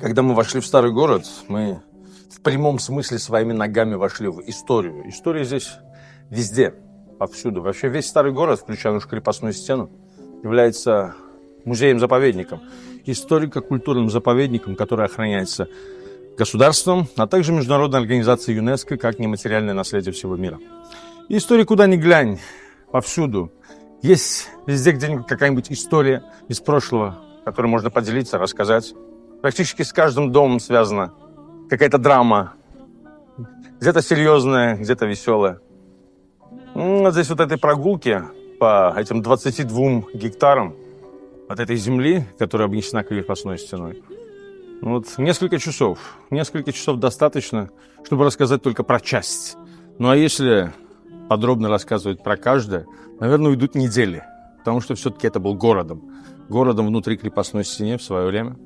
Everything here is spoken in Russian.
Когда мы вошли в старый город, мы в прямом смысле своими ногами вошли в историю. История здесь везде, повсюду. Вообще весь старый город, включая нашу крепостную стену, является музеем-заповедником, историко-культурным заповедником, который охраняется государством, а также международной организацией ЮНЕСКО как нематериальное наследие всего мира. И история куда ни глянь, повсюду. Есть везде где-нибудь какая-нибудь история из прошлого, которой можно поделиться, рассказать. Практически с каждым домом связана какая-то драма. Где-то серьезная, где-то веселая. Вот здесь вот этой прогулки по этим 22 гектарам от этой земли, которая обнесена крепостной стеной. Вот несколько часов достаточно, чтобы рассказать только про часть. Ну а если подробно рассказывать про каждое, наверное, уйдут недели. Потому что все-таки это был городом внутри крепостной стены в свое время.